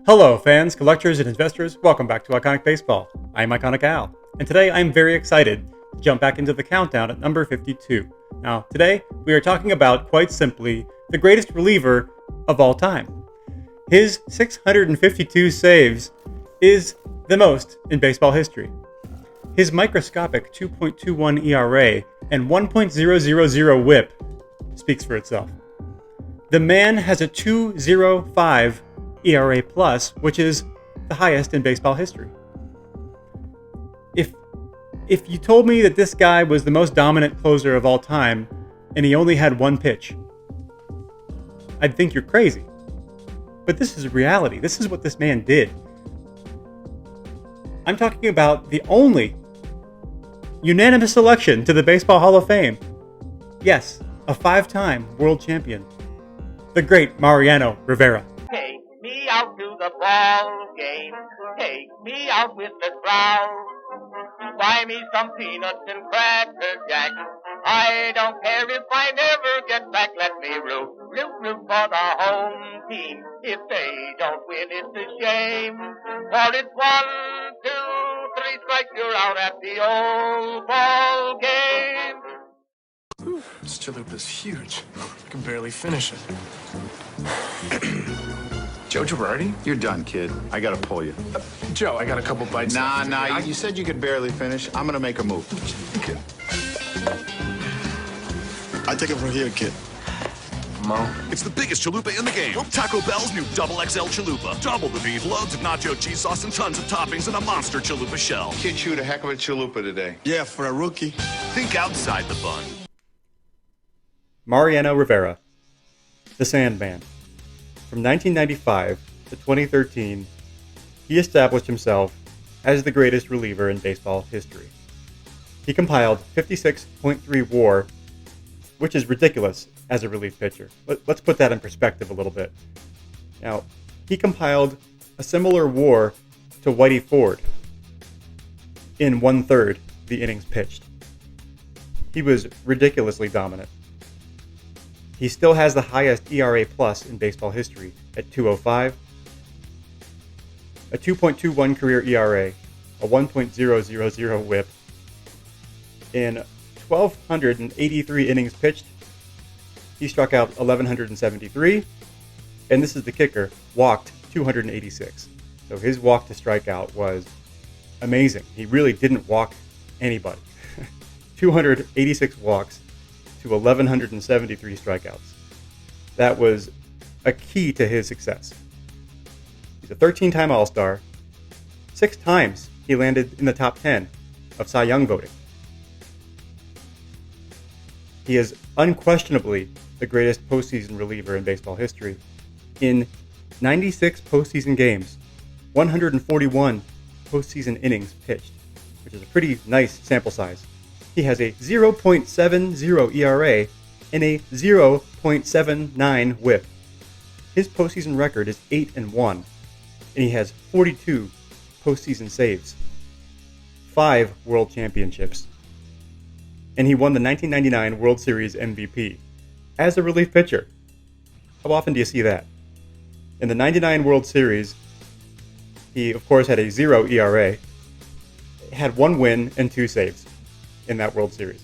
Hello, fans, collectors, and investors. Welcome back to Iconic Baseball. I'm Iconic Al, and today I'm very excited to jump back into the countdown at number 52. Now, today we are talking about, quite simply, the greatest reliever of all time. His 652 saves is the most in baseball history. His microscopic 2.21 ERA and 1.000 WHIP speaks for itself. The man has a 2.05 ERA plus, which is the highest in baseball history. If you told me that this guy was the most dominant closer of all time and he only had one pitch, I'd think you're crazy. But this is reality. This is what this man did. I'm talking about the only unanimous selection to the Baseball Hall of Fame. Yes, a 5-time world champion, the great Mariano Rivera. Take me out to the ball game. Take me out with the crowd. Buy me some peanuts and cracker jack. I don't care if I never get back. Let me root for the home team. If they don't win, it's a shame. For it's 1, 2, 3 strikes, you're out at the old ball game. This chalupa's huge. I can barely finish it. Joe Girardi? You're done, kid. I gotta pull you. Joe, I got a couple bites. Nah. You said you could barely finish. I'm gonna make a move. Kid. I take it from here, kid. Mo. It's the biggest chalupa in the game. Taco Bell's new Double XL Chalupa. Double the beef, loads of nacho cheese sauce, and tons of toppings in a monster chalupa shell. Kid chewed a heck of a chalupa today. Yeah, for a rookie. Think outside the bun. Mariano Rivera, the Sandman. From 1995 to 2013, he established himself as the greatest reliever in baseball history. He compiled 56.3 WAR, which is ridiculous as a relief pitcher. Let's put that in perspective a little bit. Now, he compiled a similar WAR to Whitey Ford in 1/3 the innings pitched. He was ridiculously dominant. He still has the highest ERA plus in baseball history at 2.05, a 2.21 career ERA, a 1.000 WHIP. In 1,283 innings pitched, he struck out 1,173, and this is the kicker, walked 286. So his walk to strikeout was amazing. He really didn't walk anybody. 286 walks to 1,173 strikeouts. That was a key to his success. He's a 13-time All-Star. 6 times he landed in the top 10 of Cy Young voting. He is unquestionably the greatest postseason reliever in baseball history. In 96 postseason games, 141 postseason innings pitched, which is a pretty nice sample size. He has a 0.70 ERA and a 0.79 WHIP. His postseason record is 8-1, and he has 42 postseason saves, 5 world championships, and he won the 1999 World Series MVP as a relief pitcher. How often do you see that? In the 99 World Series, he of course had a 0 ERA, had 1 win and 2 saves in that World Series.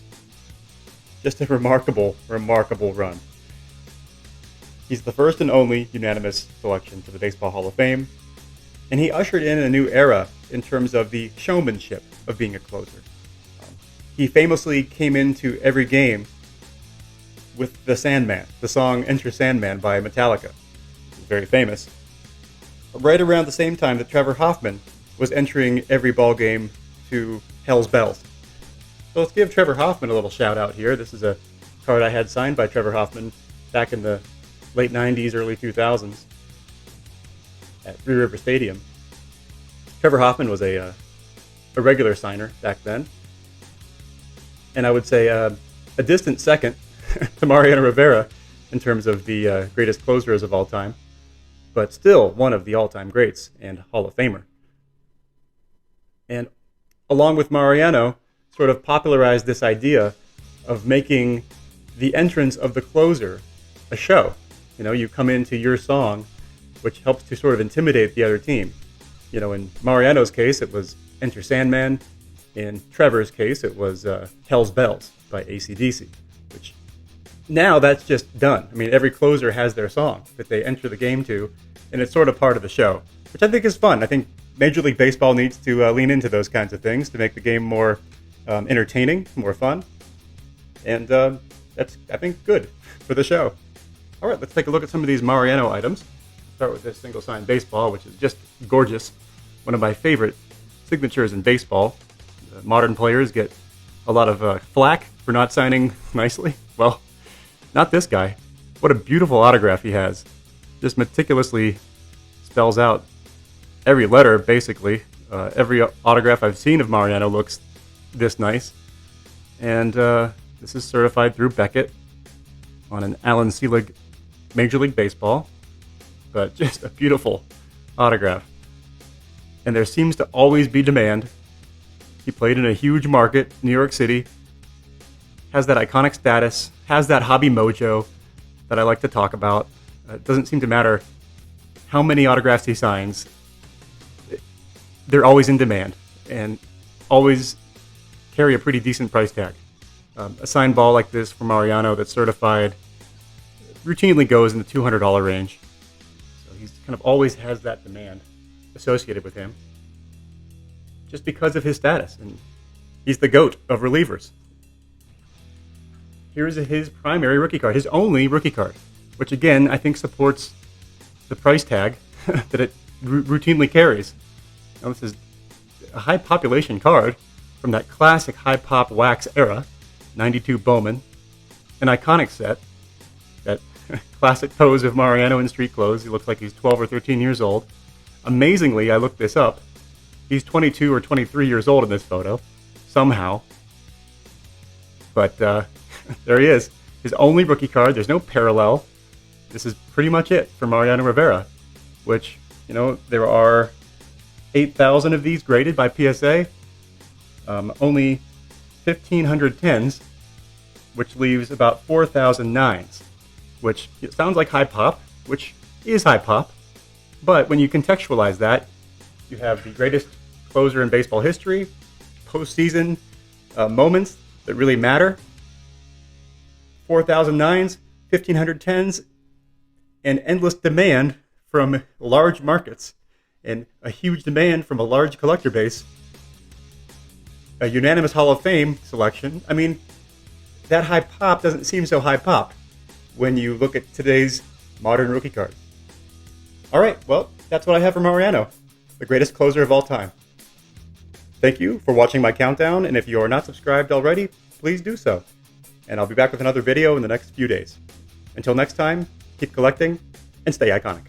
Just a remarkable run. He's the first and only unanimous selection to the Baseball Hall of Fame, and he ushered in a new era in terms of the showmanship of being a closer. He famously came into every game with the Sandman, the song Enter Sandman by Metallica. It's very famous. Right around the same time that Trevor Hoffman was entering every ball game to Hell's Bells. So let's give Trevor Hoffman a little shout out here. This is a card I had signed by Trevor Hoffman back in the late 90s, early 2000s at Three River Stadium. Trevor Hoffman was a regular signer back then. And I would say a distant second to Mariano Rivera in terms of the greatest closers of all time, but still one of the all-time greats and Hall of Famer. And along with Mariano, sort of popularized this idea of making the entrance of the closer a show. You know, you come into your song which helps to sort of intimidate the other team. You know, in Mariano's case, it was Enter Sandman. In Trevor's case, it was Hell's Bells by AC/DC, which now that's just done. I mean, every closer has their song that they enter the game to, and it's sort of part of the show, which I think is fun. I think Major League Baseball needs to lean into those kinds of things to make the game more entertaining, more fun, and that's, I think, good for the show. All right, let's take a look at some of these Mariano items. Start with this single sign baseball, which is just gorgeous. One of my favorite signatures in baseball. Modern players get a lot of flack for not signing nicely. Well, not this guy. What a beautiful autograph he has. Just meticulously spells out every letter, basically. Every autograph I've seen of Mariano looks this nice. And this is certified through Beckett on an Alan Selig Major League Baseball. But just a beautiful autograph. And there seems to always be demand. He played in a huge market, New York City, has that iconic status, has that hobby mojo that I like to talk about. It doesn't seem to matter how many autographs he signs. They're always in demand and always carry a pretty decent price tag. A signed ball like this from Mariano that's certified routinely goes in the $200 range. So he's kind of always has that demand associated with him, just because of his status, and he's the GOAT of relievers. Here's his primary rookie card, his only rookie card, which again I think supports the price tag that it routinely carries. Now, this is a high population card from that classic high pop wax era, 92 Bowman, an iconic set, that classic pose of Mariano in street clothes. He looks like he's 12 or 13 years old. Amazingly, I looked this up. He's 22 or 23 years old in this photo, somehow. But there he is, his only rookie card. There's no parallel. This is pretty much it for Mariano Rivera, which, you know, there are 8,000 of these graded by PSA. Only 1,500 10s, which leaves about 4,000 9s, which it sounds like high pop, which is high pop. But when you contextualize that, you have the greatest closer in baseball history, postseason moments that really matter, 4,000 9s, 1,500 10s, and endless demand from large markets, and a huge demand from a large collector base, a unanimous Hall of Fame selection. I mean, that high pop doesn't seem so high pop when you look at today's modern rookie card. All right, well, that's what I have for Mariano, the greatest closer of all time. Thank you for watching my countdown, and if you are not subscribed already, please do so. And I'll be back with another video in the next few days. Until next time, keep collecting and stay iconic.